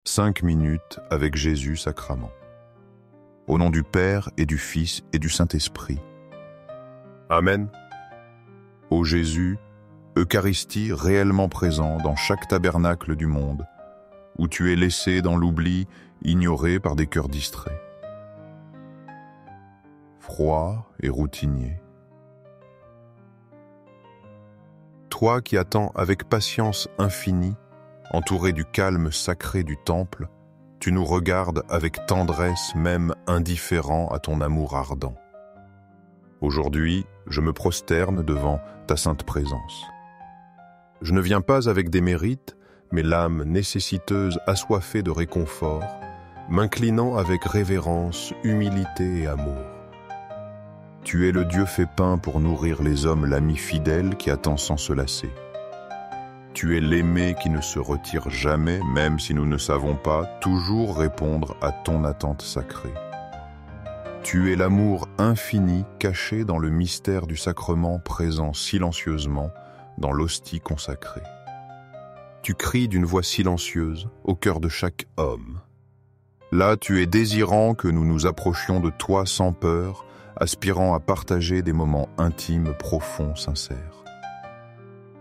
5 minutes avec Jésus sacrament. Au nom du Père et du Fils et du Saint-Esprit. Amen. Ô Jésus, Eucharistie réellement présent dans chaque tabernacle du monde, où tu es laissé dans l'oubli, ignoré par des cœurs distraits. Froid et routinier. Toi qui attends avec patience infinie, entouré du calme sacré du temple, tu nous regardes avec tendresse même indifférent à ton amour ardent. Aujourd'hui, je me prosterne devant ta sainte présence. Je ne viens pas avec des mérites, mais l'âme nécessiteuse assoiffée de réconfort, m'inclinant avec révérence, humilité et amour. Tu es le Dieu fait pain pour nourrir les hommes, l'ami fidèle qui attend sans se lasser. Tu es l'aimé qui ne se retire jamais, même si nous ne savons pas toujours répondre à ton attente sacrée. Tu es l'amour infini caché dans le mystère du sacrement présent silencieusement dans l'hostie consacrée. Tu cries d'une voix silencieuse au cœur de chaque homme. Là, tu es désirant que nous nous approchions de toi sans peur, aspirant à partager des moments intimes, profonds, sincères,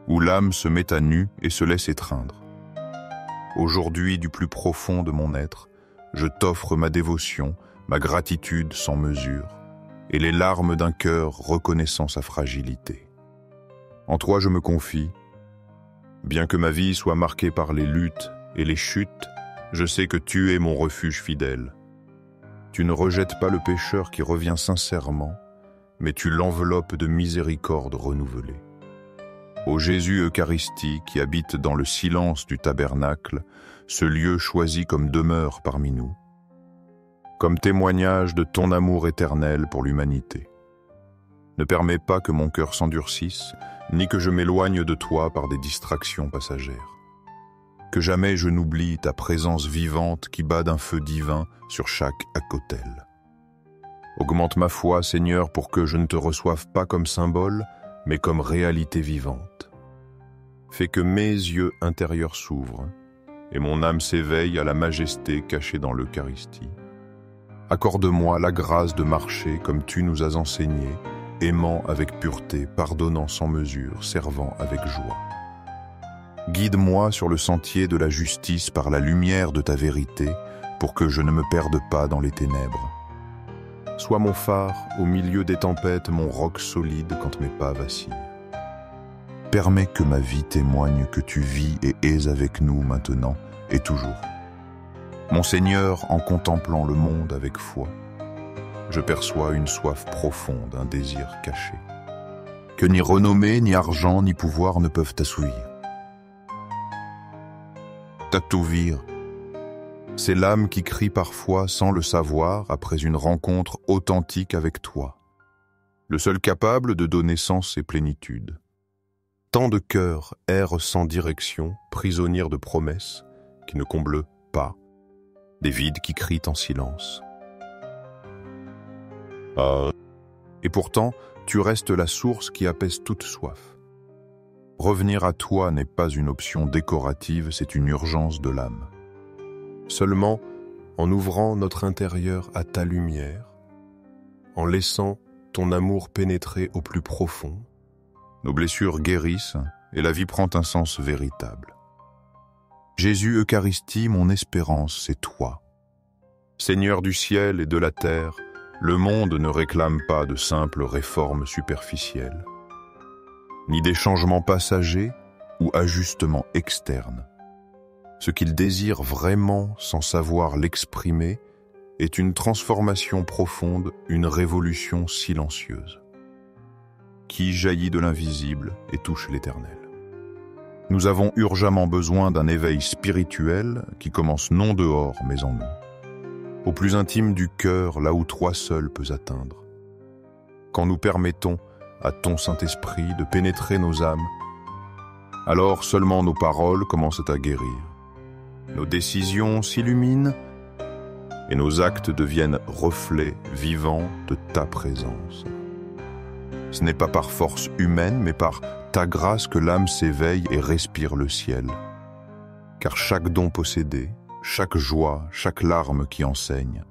où l'âme se met à nu et se laisse étreindre. Aujourd'hui, du plus profond de mon être, je t'offre ma dévotion, ma gratitude sans mesure, et les larmes d'un cœur reconnaissant sa fragilité. En toi je me confie. Bien que ma vie soit marquée par les luttes et les chutes, je sais que tu es mon refuge fidèle. Tu ne rejettes pas le pécheur qui revient sincèrement, mais tu l'enveloppes de miséricorde renouvelée. Ô Jésus Eucharistie qui habite dans le silence du tabernacle, ce lieu choisi comme demeure parmi nous, comme témoignage de ton amour éternel pour l'humanité. Ne permets pas que mon cœur s'endurcisse, ni que je m'éloigne de toi par des distractions passagères. Que jamais je n'oublie ta présence vivante qui bat d'un feu divin sur chaque accotel. Augmente ma foi, Seigneur, pour que je ne te reçoive pas comme symbole, mais comme réalité vivante. Fais que mes yeux intérieurs s'ouvrent et mon âme s'éveille à la majesté cachée dans l'Eucharistie. Accorde-moi la grâce de marcher comme tu nous as enseigné, aimant avec pureté, pardonnant sans mesure, servant avec joie. Guide-moi sur le sentier de la justice par la lumière de ta vérité, pour que je ne me perde pas dans les ténèbres. Sois mon phare au milieu des tempêtes, mon roc solide quand mes pas vacillent. Permets que ma vie témoigne que tu vis et es avec nous maintenant et toujours. Mon Seigneur, en contemplant le monde avec foi, je perçois une soif profonde, un désir caché, que ni renommée, ni argent, ni pouvoir ne peuvent assouvir. T'assouvir, c'est l'âme qui crie parfois sans le savoir après une rencontre authentique avec toi, le seul capable de donner sens et plénitude. Tant de cœurs errent sans direction, prisonniers de promesses qui ne comblent pas, des vides qui crient en silence. Et pourtant, tu restes la source qui apaise toute soif. Revenir à toi n'est pas une option décorative, c'est une urgence de l'âme. Seulement, en ouvrant notre intérieur à ta lumière, en laissant ton amour pénétrer au plus profond, nos blessures guérissent et la vie prend un sens véritable. Jésus Eucharistie, mon espérance, c'est toi. Seigneur du ciel et de la terre, le monde ne réclame pas de simples réformes superficielles, ni des changements passagers ou ajustements externes. Ce qu'il désire vraiment sans savoir l'exprimer est une transformation profonde, une révolution silencieuse, qui jaillit de l'invisible et touche l'éternel. Nous avons urgemment besoin d'un éveil spirituel qui commence non dehors mais en nous, au plus intime du cœur, là où toi seul peux atteindre. Quand nous permettons à ton Saint-Esprit de pénétrer nos âmes, alors seulement nos paroles commencent à guérir. Nos décisions s'illuminent et nos actes deviennent reflets vivants de ta présence. Ce n'est pas par force humaine, mais par ta grâce que l'âme s'éveille et respire le ciel. Car chaque don possédé, chaque joie, chaque larme qui enseigne.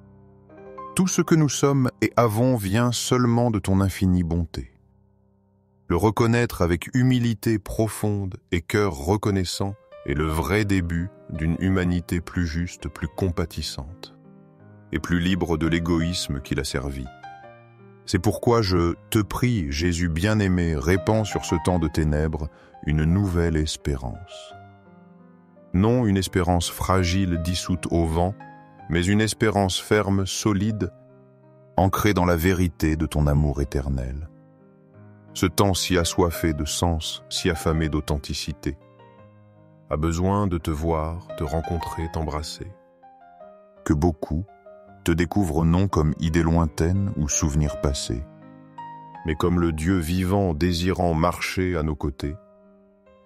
Tout ce que nous sommes et avons vient seulement de ton infinie bonté. Le reconnaître avec humilité profonde et cœur reconnaissant est le vrai début d'une humanité plus juste, plus compatissante et plus libre de l'égoïsme qui l'a servi. C'est pourquoi je te prie, Jésus bien-aimé, répands sur ce temps de ténèbres une nouvelle espérance. Non une espérance fragile dissoute au vent, mais une espérance ferme, solide, ancrée dans la vérité de ton amour éternel. Ce temps si assoiffé de sens, si affamé d'authenticité, a besoin de te voir, te rencontrer, t'embrasser. Que beaucoup te découvrent non comme idée lointaine ou souvenir passé, mais comme le Dieu vivant désirant marcher à nos côtés,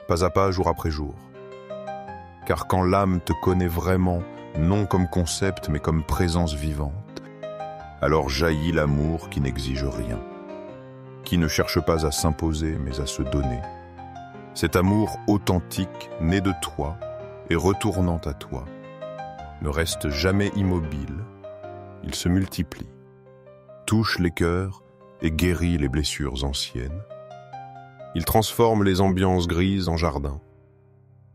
pas à pas, jour après jour. Car quand l'âme te connaît vraiment, non comme concept, mais comme présence vivante, alors jaillit l'amour qui n'exige rien, qui ne cherche pas à s'imposer, mais à se donner. Cet amour authentique, né de toi et retournant à toi, ne reste jamais immobile, il se multiplie, touche les cœurs et guérit les blessures anciennes. Il transforme les ambiances grises en jardin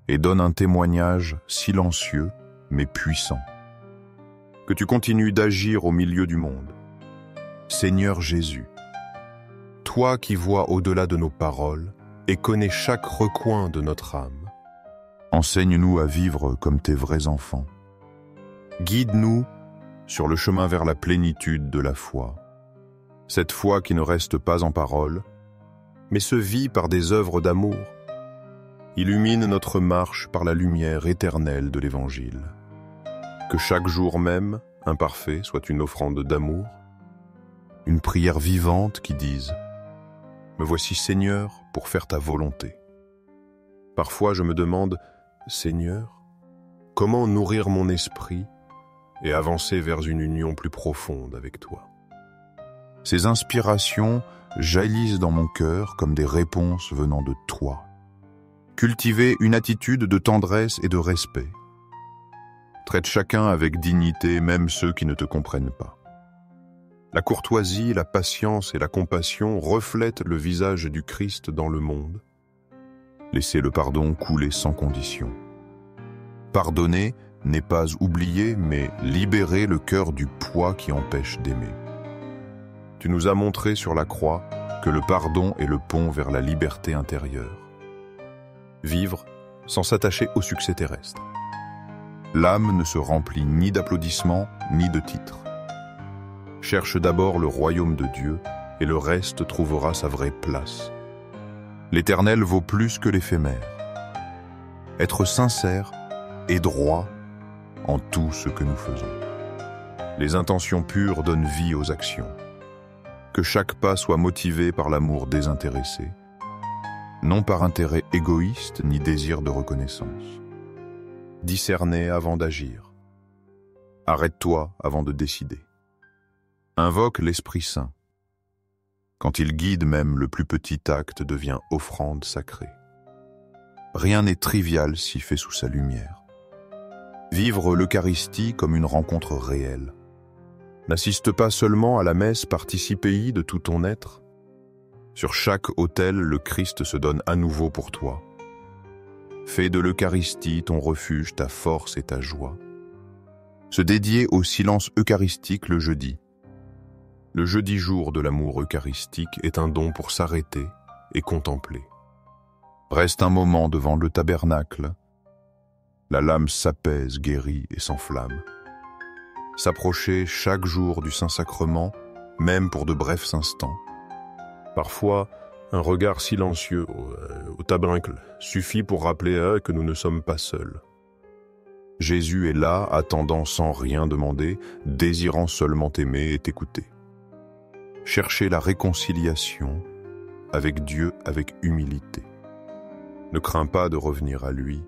et donne un témoignage silencieux mais puissant. Que tu continues d'agir au milieu du monde. Seigneur Jésus, toi qui vois au-delà de nos paroles et connais chaque recoin de notre âme, enseigne-nous à vivre comme tes vrais enfants. Guide-nous sur le chemin vers la plénitude de la foi. Cette foi qui ne reste pas en paroles, mais se vit par des œuvres d'amour. Illumine notre marche par la lumière éternelle de l'Évangile. Que chaque jour même, imparfait, soit une offrande d'amour, une prière vivante qui dise « Me voici Seigneur pour faire ta volonté ». Parfois je me demande « Seigneur, comment nourrir mon esprit et avancer vers une union plus profonde avec toi ?» Ces inspirations jaillissent dans mon cœur comme des réponses venant de toi. Cultiver une attitude de tendresse et de respect. Traite chacun avec dignité, même ceux qui ne te comprennent pas. La courtoisie, la patience et la compassion reflètent le visage du Christ dans le monde. Laissez le pardon couler sans condition. Pardonner n'est pas oublier, mais libérer le cœur du poids qui empêche d'aimer. Tu nous as montré sur la croix que le pardon est le pont vers la liberté intérieure. Vivre sans s'attacher au succès terrestre. L'âme ne se remplit ni d'applaudissements ni de titres. Cherche d'abord le royaume de Dieu et le reste trouvera sa vraie place. L'éternel vaut plus que l'éphémère. Être sincère et droit en tout ce que nous faisons. Les intentions pures donnent vie aux actions. Que chaque pas soit motivé par l'amour désintéressé, non par intérêt égoïste ni désir de reconnaissance. Discerner avant d'agir. Arrête-toi avant de décider. Invoque l'Esprit Saint. Quand il guide même le plus petit acte devient offrande sacrée. Rien n'est trivial si fait sous sa lumière. Vivre l'Eucharistie comme une rencontre réelle. N'assiste pas seulement à la messe, participe-y de tout ton être. Sur chaque autel, le Christ se donne à nouveau pour toi. Fais de l'Eucharistie ton refuge, ta force et ta joie. Se dédier au silence eucharistique le jeudi. Le jeudi jour de l'amour eucharistique est un don pour s'arrêter et contempler. Reste un moment devant le tabernacle. La lame s'apaise, guérit et s'enflamme. S'approcher chaque jour du Saint-Sacrement, même pour de brefs instants. Parfois, un regard silencieux au tabernacle suffit pour rappeler que nous ne sommes pas seuls. Jésus est là, attendant sans rien demander, désirant seulement t'aimer et t'écouter. Cherchez la réconciliation avec Dieu avec humilité. Ne crains pas de revenir à lui.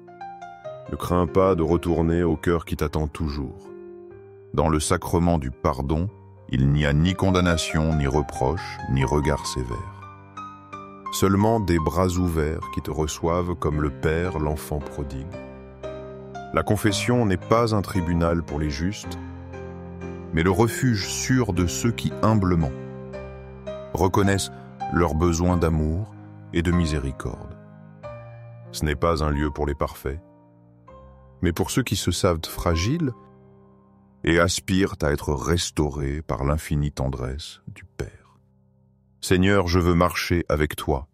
Ne crains pas de retourner au cœur qui t'attend toujours. Dans le sacrement du pardon, il n'y a ni condamnation, ni reproche, ni regard sévère. Seulement des bras ouverts qui te reçoivent comme le Père l'enfant prodigue. La confession n'est pas un tribunal pour les justes, mais le refuge sûr de ceux qui humblement reconnaissent leurs besoins d'amour et de miséricorde. Ce n'est pas un lieu pour les parfaits, mais pour ceux qui se savent fragiles et aspirent à être restaurés par l'infinie tendresse du Père. Seigneur, je veux marcher avec toi.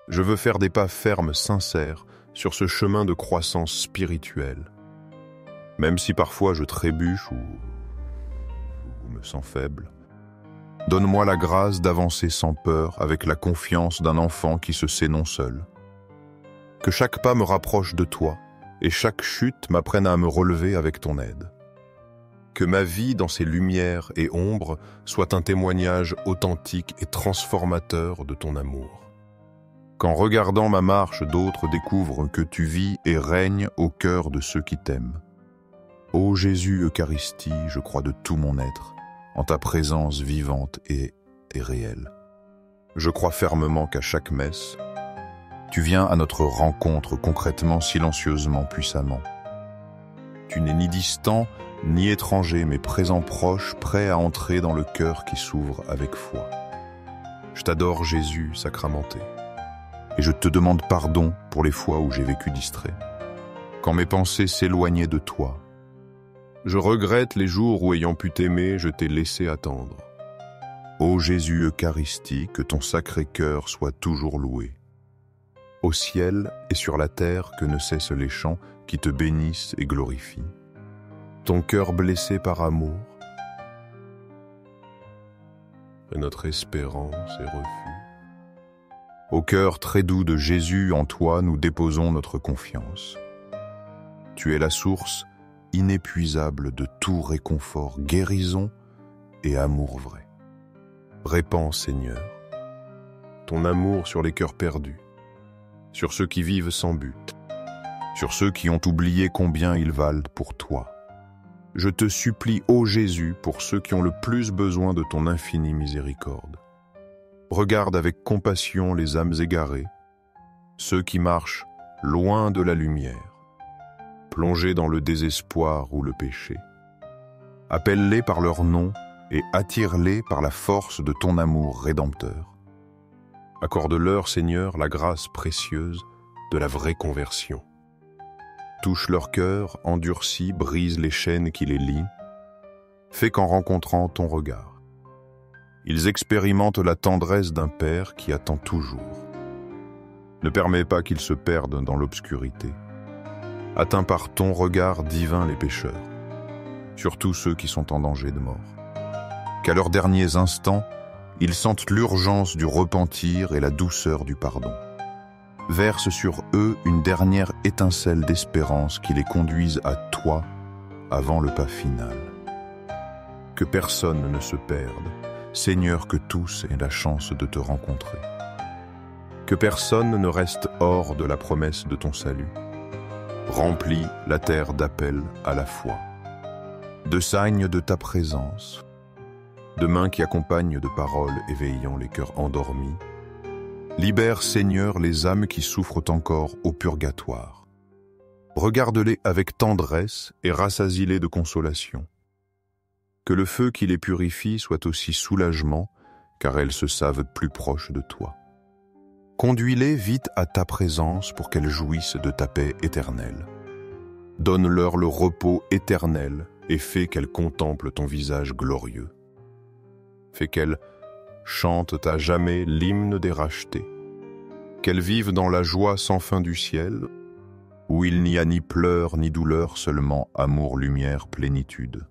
Je veux faire des pas fermes, sincères, sur ce chemin de croissance spirituelle. Même si parfois je trébuche ou me sens faible, donne-moi la grâce d'avancer sans peur, avec la confiance d'un enfant qui se sait non seul. Que chaque pas me rapproche de toi, et chaque chute m'apprenne à me relever avec ton aide. Que ma vie dans ces lumières et ombres soit un témoignage authentique et transformateur de ton amour. Qu'en regardant ma marche, d'autres découvrent que tu vis et règnes au cœur de ceux qui t'aiment. Ô Jésus Eucharistie, je crois de tout mon être en ta présence vivante et réelle. Je crois fermement qu'à chaque messe, tu viens à notre rencontre concrètement, silencieusement, puissamment. Tu n'es ni distant, ni étranger, mais présent proche, prêt à entrer dans le cœur qui s'ouvre avec foi. Je t'adore, Jésus sacramenté, et je te demande pardon pour les fois où j'ai vécu distrait. Quand mes pensées s'éloignaient de toi, je regrette les jours où, ayant pu t'aimer, je t'ai laissé attendre. Ô Jésus Eucharistie, que ton sacré cœur soit toujours loué. Au ciel et sur la terre, que ne cessent les chants qui te bénissent et glorifient. Ton cœur blessé par amour est notre espérance et refuge. Au cœur très doux de Jésus, en toi, nous déposons notre confiance. Tu es la source inépuisable de tout réconfort, guérison et amour vrai. Répands, Seigneur, ton amour sur les cœurs perdus, sur ceux qui vivent sans but, sur ceux qui ont oublié combien ils valent pour toi. Je te supplie, ô Jésus, pour ceux qui ont le plus besoin de ton infinie miséricorde. Regarde avec compassion les âmes égarées, ceux qui marchent loin de la lumière, plongés dans le désespoir ou le péché. Appelle-les par leur nom et attire-les par la force de ton amour rédempteur. Accorde-leur, Seigneur, la grâce précieuse de la vraie conversion. Touche leur cœur, endurcis, brise les chaînes qui les lient. Fais qu'en rencontrant ton regard, ils expérimentent la tendresse d'un Père qui attend toujours. Ne permets pas qu'ils se perdent dans l'obscurité. Atteins par ton regard divin les pécheurs, surtout ceux qui sont en danger de mort. Qu'à leurs derniers instants, ils sentent l'urgence du repentir et la douceur du pardon. Verse sur eux une dernière étincelle d'espérance qui les conduise à toi avant le pas final. Que personne ne se perde, Seigneur, que tous aient la chance de te rencontrer. Que personne ne reste hors de la promesse de ton salut. Remplis la terre d'appel à la foi, de signes de ta présence, de mains qui accompagnent de paroles éveillant les cœurs endormis. Libère, Seigneur, les âmes qui souffrent encore au purgatoire. Regarde-les avec tendresse et rassasie-les de consolation. Que le feu qui les purifie soit aussi soulagement, car elles se savent plus proches de toi. Conduis-les vite à ta présence pour qu'elles jouissent de ta paix éternelle. Donne-leur le repos éternel et fais qu'elles contemplent ton visage glorieux. Fais qu'elles chantent à jamais l'hymne des rachetés. Qu'elles vivent dans la joie sans fin du ciel, où il n'y a ni pleurs ni douleur, seulement amour, lumière, plénitude.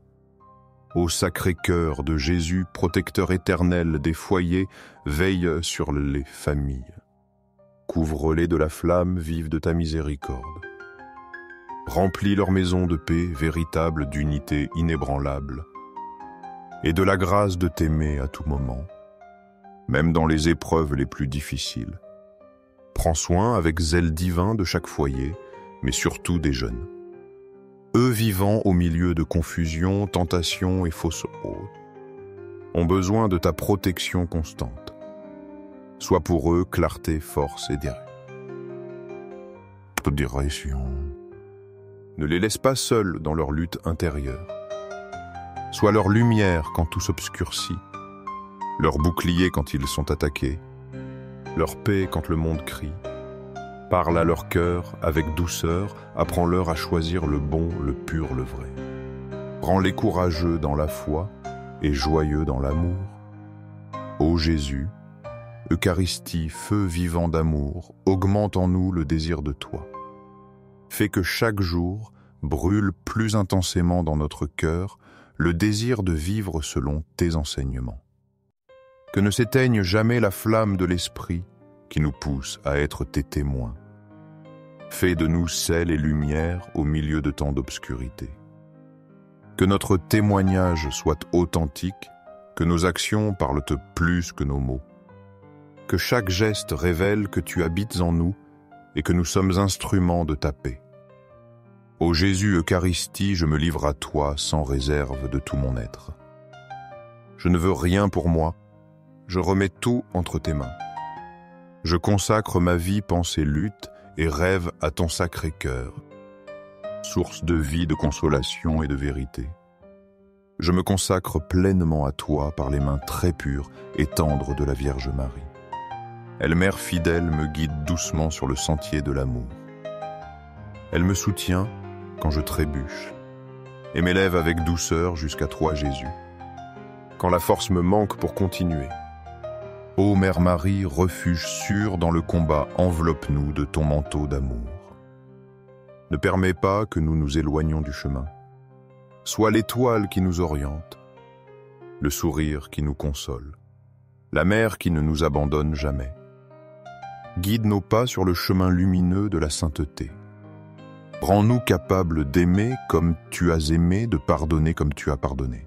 Ô sacré cœur de Jésus, protecteur éternel des foyers, veille sur les familles. Couvre-les de la flamme vive de ta miséricorde. Remplis leur maison de paix véritable, d'unité inébranlable, et de la grâce de t'aimer à tout moment, même dans les épreuves les plus difficiles. Prends soin avec zèle divin de chaque foyer, mais surtout des jeunes. Eux vivant au milieu de confusion, tentation et fausses hautes, ont besoin de ta protection constante. Sois pour eux clarté, force et direction. Ne les laisse pas seuls dans leur lutte intérieure. Sois leur lumière quand tout s'obscurcit, leur bouclier quand ils sont attaqués, leur paix quand le monde crie. Parle à leur cœur avec douceur, apprends-leur à choisir le bon, le pur, le vrai. Rends-les courageux dans la foi et joyeux dans l'amour. Ô Jésus, Eucharistie, feu vivant d'amour, augmente en nous le désir de toi. Fais que chaque jour brûle plus intensément dans notre cœur le désir de vivre selon tes enseignements. Que ne s'éteigne jamais la flamme de l'esprit qui nous pousse à être tes témoins. Fais de nous sel et lumière au milieu de tant d'obscurité. Que notre témoignage soit authentique, que nos actions parlent plus que nos mots. Que chaque geste révèle que tu habites en nous et que nous sommes instruments de ta paix. Ô Jésus Eucharistie, je me livre à toi sans réserve de tout mon être. Je ne veux rien pour moi, je remets tout entre tes mains. Je consacre ma vie, pensée, lutte et rêve à ton sacré cœur, source de vie, de consolation et de vérité. Je me consacre pleinement à toi par les mains très pures et tendres de la Vierge Marie. Elle, mère fidèle, me guide doucement sur le sentier de l'amour. Elle me soutient quand je trébuche et m'élève avec douceur jusqu'à toi, Jésus, quand la force me manque pour continuer. Ô Mère Marie, refuge sûr dans le combat, enveloppe-nous de ton manteau d'amour. Ne permets pas que nous nous éloignions du chemin. Sois l'étoile qui nous oriente, le sourire qui nous console, la mère qui ne nous abandonne jamais. Guide nos pas sur le chemin lumineux de la sainteté. Rends-nous capables d'aimer comme tu as aimé, de pardonner comme tu as pardonné.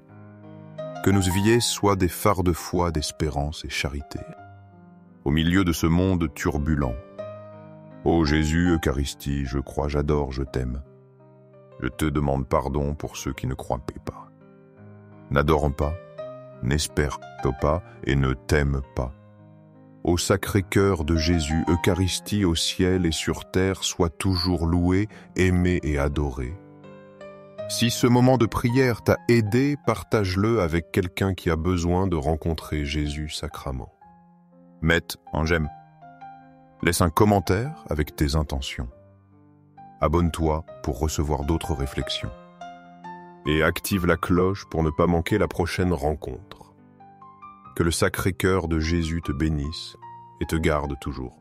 Que nos vies soient des phares de foi, d'espérance et charité. Au milieu de ce monde turbulent, ô Jésus, Eucharistie, je crois, j'adore, je t'aime. Je te demande pardon pour ceux qui ne croient pas, n'adorent pas, n'espèrent pas et ne t'aiment pas. Ô Sacré-Cœur de Jésus, Eucharistie au ciel et sur terre, sois toujours loué, aimé et adoré. Si ce moment de prière t'a aidé, partage-le avec quelqu'un qui a besoin de rencontrer Jésus sacrament. Mette en j'aime. Laisse un commentaire avec tes intentions. Abonne-toi pour recevoir d'autres réflexions. Et active la cloche pour ne pas manquer la prochaine rencontre. Que le Sacré-Cœur de Jésus te bénisse et te garde toujours.